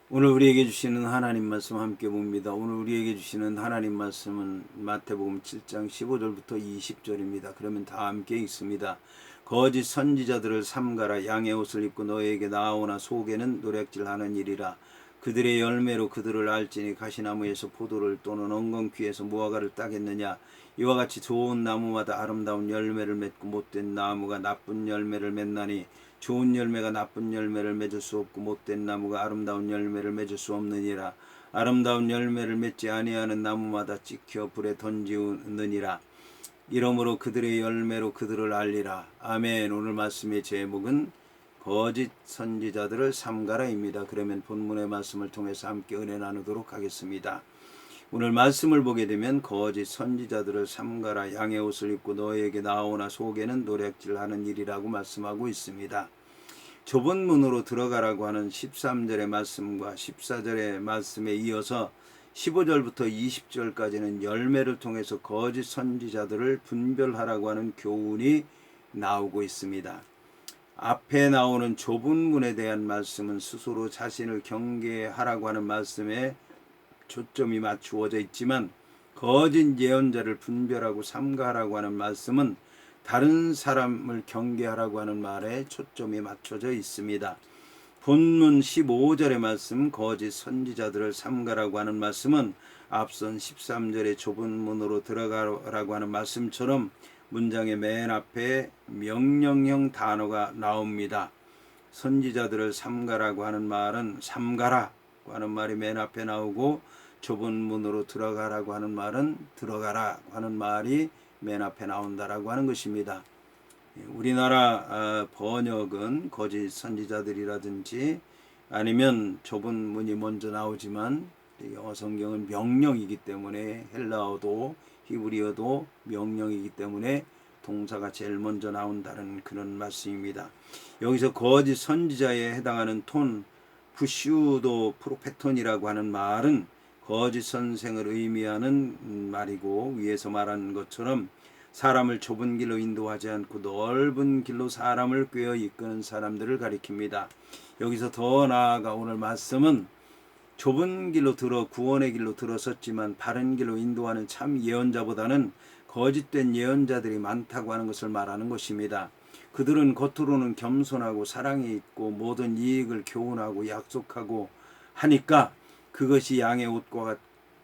오늘 우리에게 주시는 하나님 말씀 함께 봅니다. 오늘 우리에게 주시는 하나님 말씀은 마태복음 7장 15절부터 20절입니다. 그러면 다 함께 읽습니다. 거짓 선지자들을 삼가라. 양의 옷을 입고 너에게 나오나 속에는 노략질하는 일이라. 그들의 열매로 그들을 알지니 가시나무에서 포도를 또는 엉겅퀴에서 무화과를 따겠느냐. 이와 같이 좋은 나무마다 아름다운 열매를 맺고 못된 나무가 나쁜 열매를 맺나니 좋은 열매가 나쁜 열매를 맺을 수 없고 못된 나무가 아름다운 열매를 맺을 수 없느니라. 아름다운 열매를 맺지 아니하는 나무마다 찍혀 불에 던지느니라. 이러므로 그들의 열매로 그들을 알리라. 아멘. 오늘 말씀의 제목은 거짓 선지자들을 삼가라입니다. 그러면 본문의 말씀을 통해서 함께 은혜 나누도록 하겠습니다. 오늘 말씀을 보게 되면 거짓 선지자들을 삼가라. 양의 옷을 입고 너에게 나오나 속에는 노략질하는 일이라고 말씀하고 있습니다. 좁은 문으로 들어가라고 하는 13절의 말씀과 14절의 말씀에 이어서 15절부터 20절까지는 열매를 통해서 거짓 선지자들을 분별하라고 하는 교훈이 나오고 있습니다. 앞에 나오는 좁은 문에 대한 말씀은 스스로 자신을 경계하라고 하는 말씀에 초점이 맞추어져 있지만, 거짓 예언자를 분별하고 삼가하라고 하는 말씀은 다른 사람을 경계하라고 하는 말에 초점이 맞춰져 있습니다. 본문 15절의 말씀 거짓 선지자들을 삼가라고 하는 말씀은 앞선 13절의 좁은 문으로 들어가라고 하는 말씀처럼 문장의 맨 앞에 명령형 단어가 나옵니다. 선지자들을 삼가라고 하는 말은 삼가라고 하는 말이 맨 앞에 나오고, 좁은 문으로 들어가라고 하는 말은 들어가라고 하는 말이 맨 앞에 나온다라고 하는 것입니다. 우리나라 번역은 거짓 선지자들이라든지 아니면 좁은 문이 먼저 나오지만, 영어 성경은 명령이기 때문에 헬라어도 히브리어도 명령이기 때문에 동사가 제일 먼저 나온다는 그런 말씀입니다. 여기서 거짓 선지자에 해당하는 톤 푸슈도 프로페톤이라고 하는 말은 거짓 선생을 의미하는 말이고, 위에서 말한 것처럼 사람을 좁은 길로 인도하지 않고 넓은 길로 사람을 꿰어 이끄는 사람들을 가리킵니다. 여기서 더 나아가 오늘 말씀은 좁은 길로 들어 구원의 길로 들어섰지만 바른 길로 인도하는 참 예언자보다는 거짓된 예언자들이 많다고 하는 것을 말하는 것입니다. 그들은 겉으로는 겸손하고 사랑이 있고 모든 이익을 교훈하고 약속하고 하니까 그것이 양의 옷과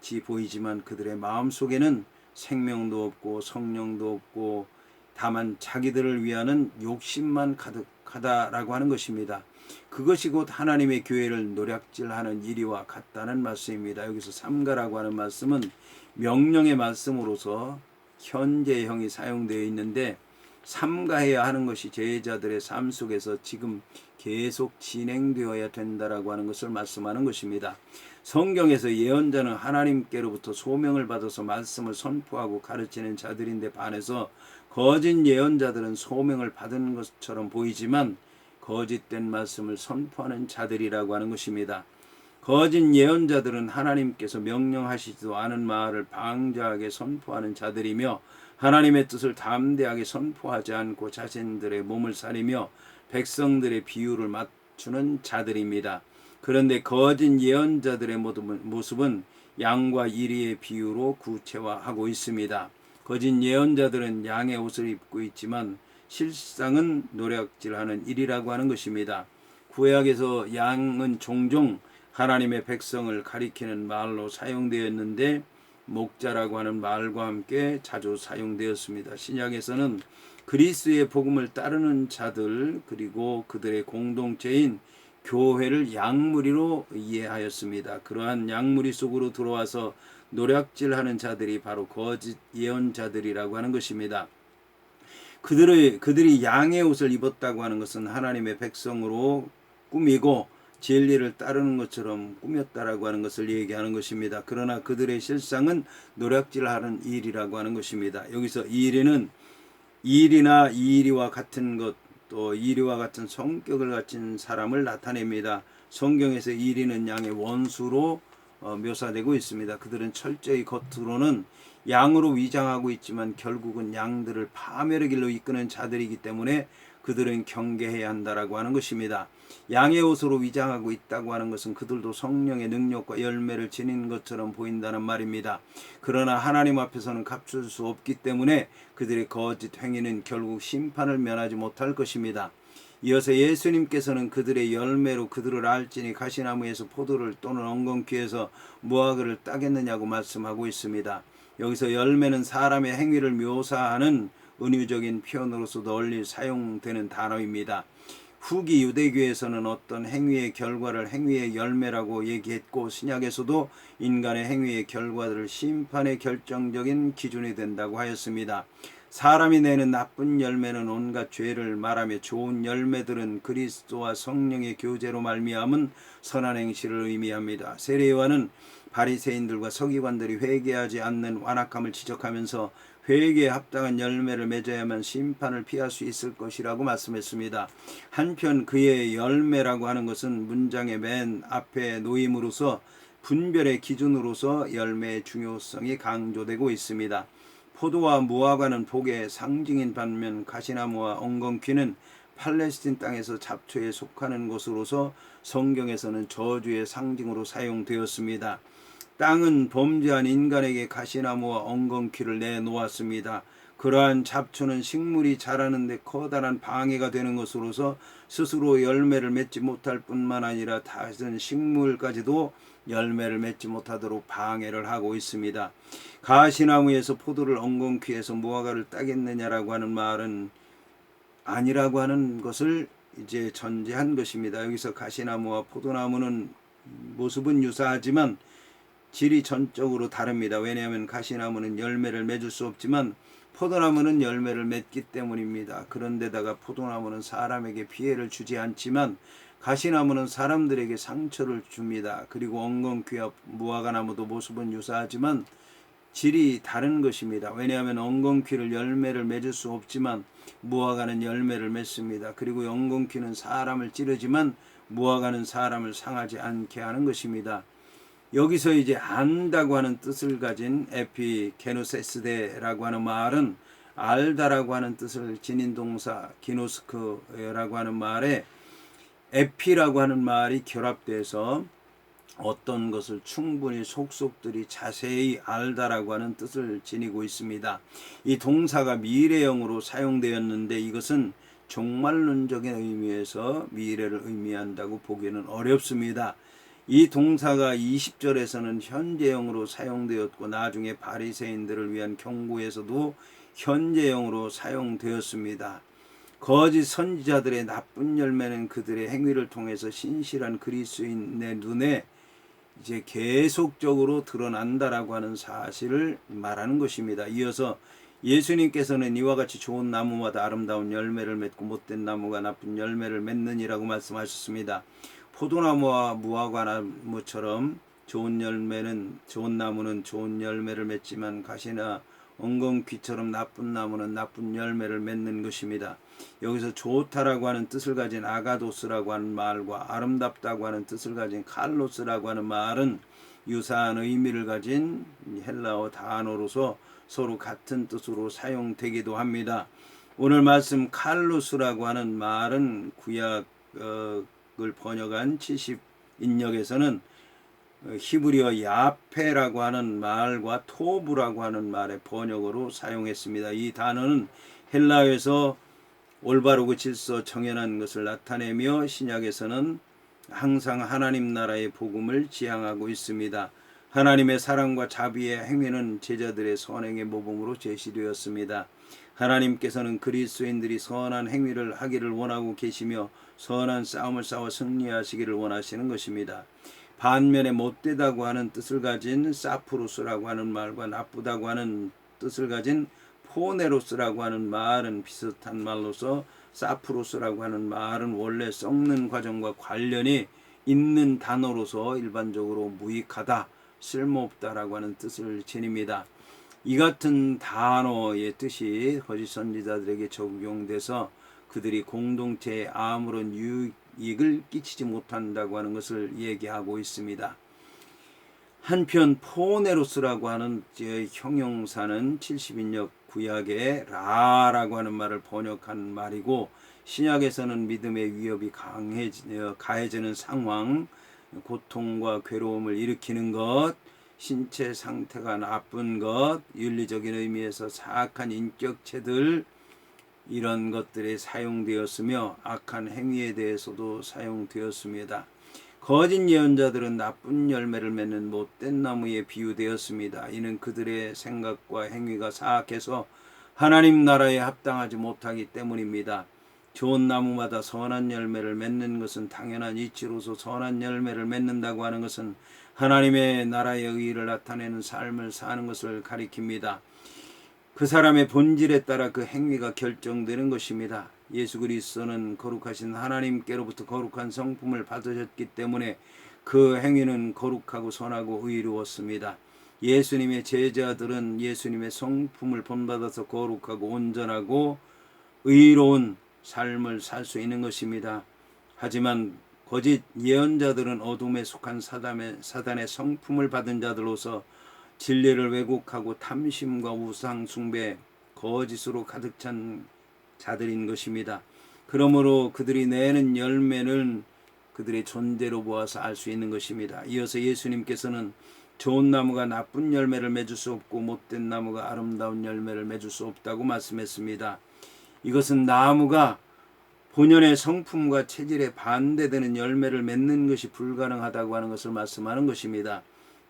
같이 보이지만 그들의 마음속에는 생명도 없고 성령도 없고 다만 자기들을 위하는 욕심만 가득하다라고 하는 것입니다. 그것이 곧 하나님의 교회를 노략질하는 일이와 같다는 말씀입니다. 여기서 삼가라고 하는 말씀은 명령의 말씀으로서 현재형이 사용되어 있는데, 삼가해야 하는 것이 제자들의 삶 속에서 지금 계속 진행되어야 된다라고 하는 것을 말씀하는 것입니다. 성경에서 예언자는 하나님께로부터 소명을 받아서 말씀을 선포하고 가르치는 자들인데 반해서 거짓 예언자들은 소명을 받은 것처럼 보이지만 거짓된 말씀을 선포하는 자들이라고 하는 것입니다. 거짓 예언자들은 하나님께서 명령하시지도 않은 말을 방자하게 선포하는 자들이며 하나님의 뜻을 담대하게 선포하지 않고 자신들의 몸을 사리며 백성들의 비유를 맞추는 자들입니다. 그런데 거짓 예언자들의 모습은 양과 이리의 비유로 구체화하고 있습니다. 거짓 예언자들은 양의 옷을 입고 있지만 실상은 노략질하는 일이라고 하는 것입니다. 구약에서 양은 종종 하나님의 백성을 가리키는 말로 사용되었는데 목자라고 하는 말과 함께 자주 사용되었습니다. 신약에서는 그리스도의 복음을 따르는 자들 그리고 그들의 공동체인 교회를 양무리로 이해하였습니다. 그러한 양무리 속으로 들어와서 노략질하는 자들이 바로 거짓 예언자들이라고 하는 것입니다. 그들이 양의 옷을 입었다고 하는 것은 하나님의 백성으로 꾸미고 진리를 따르는 것처럼 꾸몄다라고 하는 것을 얘기하는 것입니다. 그러나 그들의 실상은 노략질하는 일이라고 하는 것입니다. 여기서 일이는 일이나 이리와 같은 것, 또 이리와 같은 성격을 가진 사람을 나타냅니다. 성경에서 이리는 양의 원수로 묘사되고 있습니다. 그들은 철저히 겉으로는 양으로 위장하고 있지만 결국은 양들을 파멸의 길로 이끄는 자들이기 때문에 그들은 경계해야 한다라고 하는 것입니다. 양의 옷으로 위장하고 있다고 하는 것은 그들도 성령의 능력과 열매를 지닌 것처럼 보인다는 말입니다. 그러나 하나님 앞에서는 감출 수 없기 때문에 그들의 거짓 행위는 결국 심판을 면하지 못할 것입니다. 이어서 예수님께서는 그들의 열매로 그들을 알지니 가시나무에서 포도를 또는 엉겅퀴에서 무화과를 따겠느냐고 말씀하고 있습니다. 여기서 열매는 사람의 행위를 묘사하는 은유적인 표현으로서 널리 사용되는 단어입니다. 후기 유대교에서는 어떤 행위의 결과를 행위의 열매라고 얘기했고, 신약에서도 인간의 행위의 결과들을 심판의 결정적인 기준이 된다고 하였습니다. 사람이 내는 나쁜 열매는 온갖 죄를 말하며, 좋은 열매들은 그리스도와 성령의 교제로 말미암은 선한 행실을 의미합니다. 세례요한은 바리새인들과 서기관들이 회개하지 않는 완악함을 지적하면서 회개에 합당한 열매를 맺어야만 심판을 피할 수 있을 것이라고 말씀했습니다. 한편 그의 열매라고 하는 것은 문장의 맨 앞에 놓임으로써 분별의 기준으로서 열매의 중요성이 강조되고 있습니다. 포도와 무화과는 복의 상징인 반면 가시나무와 엉겅퀴는 팔레스틴 땅에서 잡초에 속하는 것으로서 성경에서는 저주의 상징으로 사용되었습니다. 땅은 범죄한 인간에게 가시나무와 엉겅퀴를 내놓았습니다. 그러한 잡초는 식물이 자라는 데 커다란 방해가 되는 것으로서 스스로 열매를 맺지 못할 뿐만 아니라 다른 식물까지도 열매를 맺지 못하도록 방해를 하고 있습니다. 가시나무에서 포도를 엉겅퀴에서 무화과를 따겠느냐라고 하는 말은 아니라고 하는 것을 이제 전제한 것입니다. 여기서 가시나무와 포도나무는 모습은 유사하지만 질이 전적으로 다릅니다. 왜냐하면 가시나무는 열매를 맺을 수 없지만 포도나무는 열매를 맺기 때문입니다. 그런데다가 포도나무는 사람에게 피해를 주지 않지만 가시나무는 사람들에게 상처를 줍니다. 그리고 엉겅퀴와 무화과나무도 모습은 유사하지만 질이 다른 것입니다. 왜냐하면 엉겅퀴를 열매를 맺을 수 없지만 무화과는 열매를 맺습니다. 그리고 엉겅퀴는 사람을 찌르지만 무화과는 사람을 상하지 않게 하는 것입니다. 여기서 이제 안다고 하는 뜻을 가진 에피게노세스데라고 하는 말은 알다라고 하는 뜻을 지닌 동사 기노스크라고 하는 말에 에피라고 하는 말이 결합돼서 어떤 것을 충분히 속속들이 자세히 알다라고 하는 뜻을 지니고 있습니다. 이 동사가 미래형으로 사용되었는데 이것은 종말론적인 의미에서 미래를 의미한다고 보기는 어렵습니다. 이 동사가 20절에서는 현재형으로 사용되었고 나중에 바리새인들을 위한 경고에서도 현재형으로 사용되었습니다. 거짓 선지자들의 나쁜 열매는 그들의 행위를 통해서 신실한 그리스도인의 눈에 이제 계속적으로 드러난다라고 하는 사실을 말하는 것입니다. 이어서 예수님께서는 이와 같이 좋은 나무마다 아름다운 열매를 맺고 못된 나무가 나쁜 열매를 맺느니라고 말씀하셨습니다. 포도나무와 무화과나무처럼 좋은 나무는 좋은 열매를 맺지만 가시나 엉겅퀴처럼 나쁜 나무는 나쁜 열매를 맺는 것입니다. 여기서 좋다라고 하는 뜻을 가진 아가도스라고 하는 말과 아름답다고 하는 뜻을 가진 칼로스라고 하는 말은 유사한 의미를 가진 헬라어 단어로서 서로 같은 뜻으로 사용되기도 합니다. 오늘 말씀 칼로스라고 하는 말은 구약을 번역한 70인역에서는 히브리어 야페라고 하는 말과 토브라고 하는 말의 번역으로 사용했습니다. 이 단어는 헬라어에서 올바르고 질서 정연한 것을 나타내며 신약에서는 항상 하나님 나라의 복음을 지향하고 있습니다. 하나님의 사랑과 자비의 행위는 제자들의 선행의 모범으로 제시되었습니다. 하나님께서는 그리스도인들이 선한 행위를 하기를 원하고 계시며 선한 싸움을 싸워 승리하시기를 원하시는 것입니다. 반면에 못되다고 하는 뜻을 가진 사프루스라고 하는 말과 나쁘다고 하는 뜻을 가진 포네로스라고 하는 말은 비슷한 말로서 사프루스라고 하는 말은 원래 썩는 과정과 관련이 있는 단어로서 일반적으로 무익하다, 쓸모없다라고 하는 뜻을 지닙니다. 이 같은 단어의 뜻이 거짓 선지자들에게 적용돼서 그들이 공동체에 아무런 유익을 끼치지 못한다고 하는 것을 얘기하고 있습니다. 한편 포네로스라고 하는 형용사는 70인역 구약의 라라고 하는 말을 번역한 말이고 신약에서는 믿음의 위협이 가해지는 상황, 고통과 괴로움을 일으키는 것, 신체 상태가 나쁜 것, 윤리적인 의미에서 사악한 인격체들, 이런 것들이 사용되었으며 악한 행위에 대해서도 사용되었습니다. 거짓 예언자들은 나쁜 열매를 맺는 못된 나무에 비유되었습니다. 이는 그들의 생각과 행위가 사악해서 하나님 나라에 합당하지 못하기 때문입니다. 좋은 나무마다 선한 열매를 맺는 것은 당연한 이치로서 선한 열매를 맺는다고 하는 것은 하나님의 나라의 의의를 나타내는 삶을 사는 것을 가리킵니다. 그 사람의 본질에 따라 그 행위가 결정되는 것입니다. 예수 그리스도는 거룩하신 하나님께로부터 거룩한 성품을 받으셨기 때문에 그 행위는 거룩하고 선하고 의로웠습니다. 예수님의 제자들은 예수님의 성품을 본받아서 거룩하고 온전하고 의로운 삶을 살 수 있는 것입니다. 하지만 거짓 예언자들은 어둠에 속한 사단의 성품을 받은 자들로서 진리를 왜곡하고 탐심과 우상 숭배, 거짓으로 가득 찬 자들인 것입니다. 그러므로 그들이 내는 열매는 그들의 존재로 보아서 알 수 있는 것입니다. 이어서 예수님께서는 좋은 나무가 나쁜 열매를 맺을 수 없고 못된 나무가 아름다운 열매를 맺을 수 없다고 말씀했습니다. 이것은 나무가 본연의 성품과 체질에 반대되는 열매를 맺는 것이 불가능하다고 하는 것을 말씀하는 것입니다.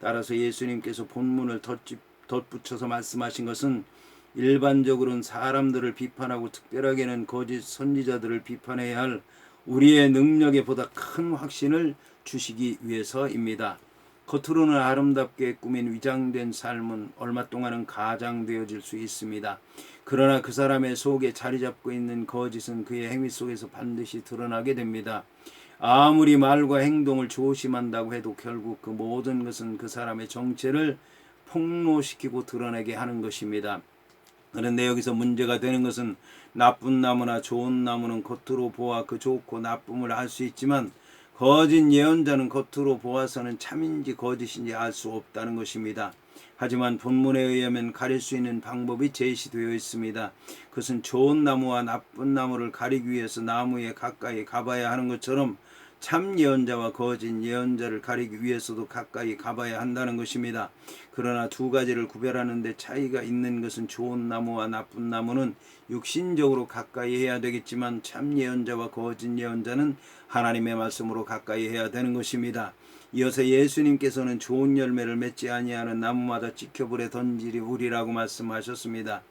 따라서 예수님께서 본문을 덧붙여서 말씀하신 것은 일반적으로는 사람들을 비판하고 특별하게는 거짓 선지자들을 비판해야 할 우리의 능력에 보다 큰 확신을 주시기 위해서입니다. 겉으로는 아름답게 꾸민 위장된 삶은 얼마 동안은 가장되어질 수 있습니다. 그러나 그 사람의 속에 자리 잡고 있는 거짓은 그의 행위 속에서 반드시 드러나게 됩니다. 아무리 말과 행동을 조심한다고 해도 결국 그 모든 것은 그 사람의 정체를 폭로시키고 드러내게 하는 것입니다. 그런데 여기서 문제가 되는 것은 나쁜 나무나 좋은 나무는 겉으로 보아 그 좋고 나쁨을 알 수 있지만 거짓 예언자는 겉으로 보아서는 참인지 거짓인지 알 수 없다는 것입니다. 하지만 본문에 의하면 가릴 수 있는 방법이 제시되어 있습니다. 그것은 좋은 나무와 나쁜 나무를 가리기 위해서 나무에 가까이 가봐야 하는 것처럼 참 예언자와 거짓 예언자를 가리기 위해서도 가까이 가봐야 한다는 것입니다. 그러나 두 가지를 구별하는 데 차이가 있는 것은 좋은 나무와 나쁜 나무는 육신적으로 가까이 해야 되겠지만 참 예언자와 거짓 예언자는 하나님의 말씀으로 가까이 해야 되는 것입니다. 이어서 예수님께서는 좋은 열매를 맺지 아니하는 나무마다 지켜불에 던지리우리라고 말씀하셨습니다.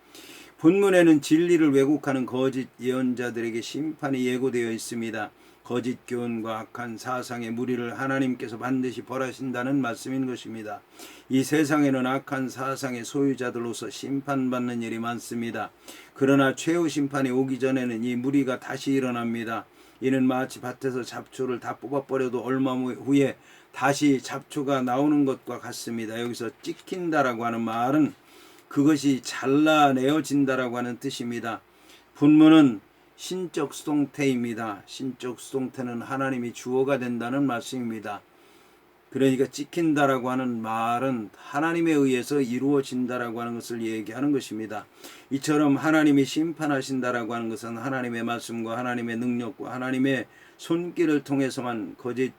본문에는 진리를 왜곡하는 거짓 예언자들에게 심판이 예고되어 있습니다. 거짓 교훈과 악한 사상의 무리를 하나님께서 반드시 벌하신다는 말씀인 것입니다. 이 세상에는 악한 사상의 소유자들로서 심판받는 일이 많습니다. 그러나 최후 심판이 오기 전에는 이 무리가 다시 일어납니다. 이는 마치 밭에서 잡초를 다 뽑아버려도 얼마 후에 다시 잡초가 나오는 것과 같습니다. 여기서 찍힌다라고 하는 말은 그것이 잘라내어진다라고 하는 뜻입니다. 본문은 신적 수동태입니다. 신적 수동태는 하나님이 주어가 된다는 말씀입니다. 그러니까 찍힌다라고 하는 말은 하나님에 의해서 이루어진다라고 하는 것을 얘기하는 것입니다. 이처럼 하나님이 심판하신다라고 하는 것은 하나님의 말씀과 하나님의 능력과 하나님의 손길을 통해서만 거짓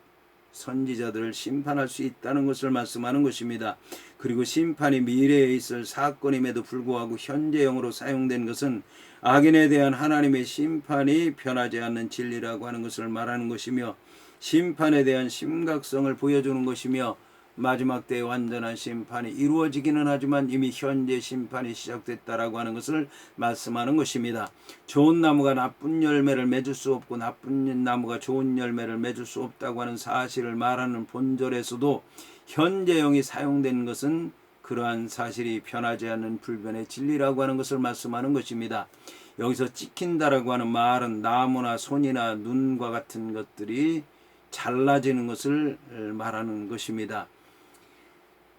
선지자들을 심판할 수 있다는 것을 말씀하는 것입니다. 그리고 심판이 미래에 있을 사건임에도 불구하고 현재형으로 사용된 것은 악인에 대한 하나님의 심판이 변하지 않는 진리라고 하는 것을 말하는 것이며 심판에 대한 심각성을 보여주는 것이며 마지막 때의 완전한 심판이 이루어지기는 하지만 이미 현재 심판이 시작됐다라고 하는 것을 말씀하는 것입니다. 좋은 나무가 나쁜 열매를 맺을 수 없고 나쁜 나무가 좋은 열매를 맺을 수 없다고 하는 사실을 말하는 본절에서도 현재형이 사용된 것은 그러한 사실이 변하지 않는 불변의 진리라고 하는 것을 말씀하는 것입니다. 여기서 찍힌다라고 하는 말은 나무나 손이나 눈과 같은 것들이 잘라지는 것을 말하는 것입니다.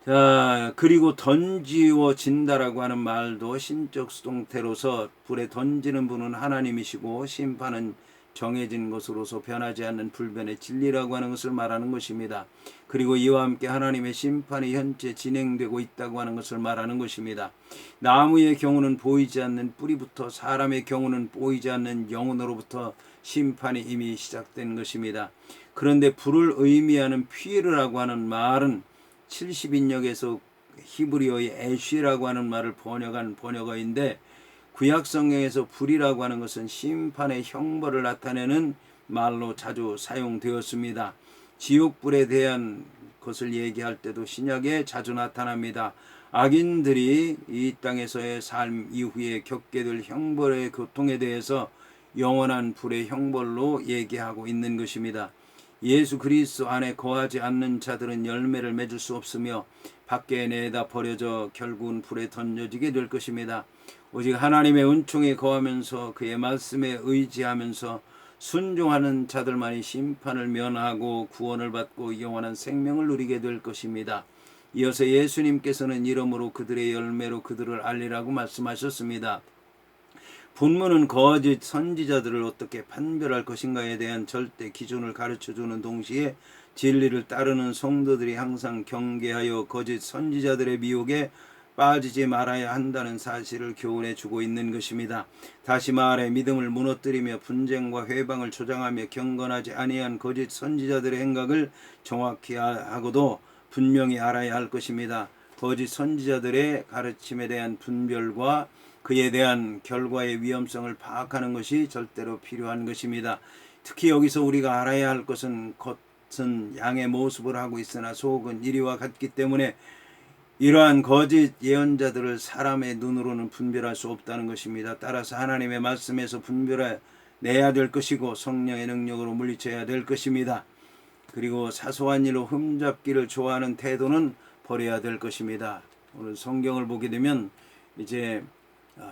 자, 그리고 던지워진다라고 하는 말도 신적 수동태로서 불에 던지는 분은 하나님이시고 심판은 정해진 것으로서 변하지 않는 불변의 진리라고 하는 것을 말하는 것입니다. 그리고 이와 함께 하나님의 심판이 현재 진행되고 있다고 하는 것을 말하는 것입니다. 나무의 경우는 보이지 않는 뿌리부터, 사람의 경우는 보이지 않는 영혼으로부터 심판이 이미 시작된 것입니다. 그런데 불을 의미하는 피르라고 하는 말은 70인역에서 히브리어의 에쉬라고 하는 말을 번역한 번역어인데, 구약성경에서 불이라고 하는 것은 심판의 형벌을 나타내는 말로 자주 사용되었습니다. 지옥불에 대한 것을 얘기할 때도 신약에 자주 나타납니다. 악인들이 이 땅에서의 삶 이후에 겪게 될 형벌의 고통에 대해서 영원한 불의 형벌로 얘기하고 있는 것입니다. 예수 그리스도 안에 거하지 않는 자들은 열매를 맺을 수 없으며 밖에 내다 버려져 결국은 불에 던져지게 될 것입니다. 오직 하나님의 은총에 거하면서 그의 말씀에 의지하면서 순종하는 자들만이 심판을 면하고 구원을 받고 영원한 생명을 누리게 될 것입니다. 이어서 예수님께서는 이러므로 그들의 열매로 그들을 알리라고 말씀하셨습니다. 본문은 거짓 선지자들을 어떻게 판별할 것인가에 대한 절대 기준을 가르쳐주는 동시에 진리를 따르는 성도들이 항상 경계하여 거짓 선지자들의 미혹에 빠지지 말아야 한다는 사실을 교훈해 주고 있는 것입니다. 다시 말해 믿음을 무너뜨리며 분쟁과 회방을 조장하며 경건하지 아니한 거짓 선지자들의 행각을 정확히 하고도 분명히 알아야 할 것입니다. 거짓 선지자들의 가르침에 대한 분별과 그에 대한 결과의 위험성을 파악하는 것이 절대로 필요한 것입니다. 특히 여기서 우리가 알아야 할 것은 겉은 양의 모습을 하고 있으나 속은 이리와 같기 때문에 이러한 거짓 예언자들을 사람의 눈으로는 분별할 수 없다는 것입니다. 따라서 하나님의 말씀에서 분별해내야 될 것이고 성령의 능력으로 물리쳐야 될 것입니다. 그리고 사소한 일로 흠잡기를 좋아하는 태도는 버려야 될 것입니다. 오늘 성경을 보게 되면 이제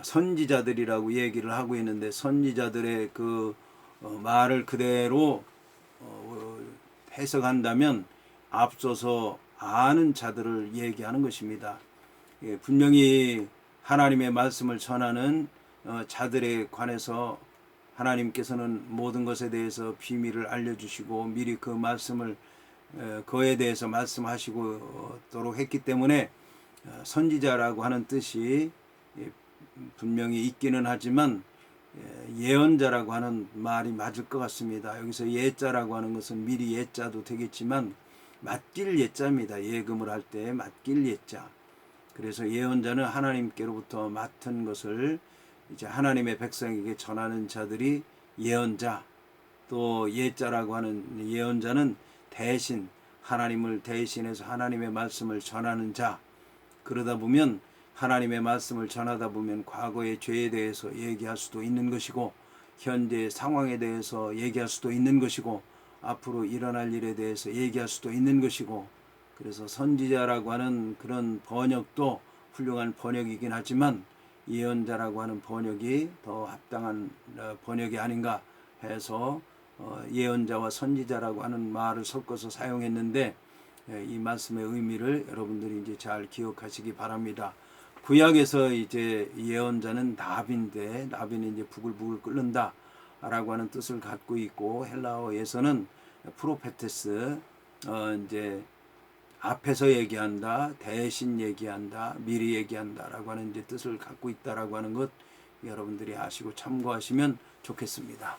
선지자들이라고 얘기를 하고 있는데, 선지자들의 그 말을 그대로 해석한다면 앞서서 아는 자들을 얘기하는 것입니다. 분명히 하나님의 말씀을 전하는 자들에 관해서 하나님께서는 모든 것에 대해서 비밀을 알려주시고 미리 그 말씀을 그에 대해서 말씀하시도록 했기 때문에 선지자라고 하는 뜻이 분명히 있기는 하지만 예언자라고 하는 말이 맞을 것 같습니다. 여기서 예자라고 하는 것은 미리 예자도 되겠지만 맡길 예자입니다. 예금을 할 때 맡길 예자. 그래서 예언자는 하나님께로부터 맡은 것을 이제 하나님의 백성에게 전하는 자들이 예언자, 또 예자라고 하는 예언자는 대신 하나님을 대신해서 하나님의 말씀을 전하는 자. 그러다 보면 하나님의 말씀을 전하다 보면 과거의 죄에 대해서 얘기할 수도 있는 것이고 현재의 상황에 대해서 얘기할 수도 있는 것이고 앞으로 일어날 일에 대해서 얘기할 수도 있는 것이고, 그래서 선지자라고 하는 그런 번역도 훌륭한 번역이긴 하지만 예언자라고 하는 번역이 더 합당한 번역이 아닌가 해서 예언자와 선지자라고 하는 말을 섞어서 사용했는데, 이 말씀의 의미를 여러분들이 이제 잘 기억하시기 바랍니다. 구약에서 이제 예언자는 나비인데, 나비는 이제 부글부글 끓는다 라고 하는 뜻을 갖고 있고, 헬라어에서는 프로페테스, 이제 앞에서 얘기한다, 대신 얘기한다, 미리 얘기한다 라고 하는 이제 뜻을 갖고 있다라고 하는 것 여러분들이 아시고 참고하시면 좋겠습니다.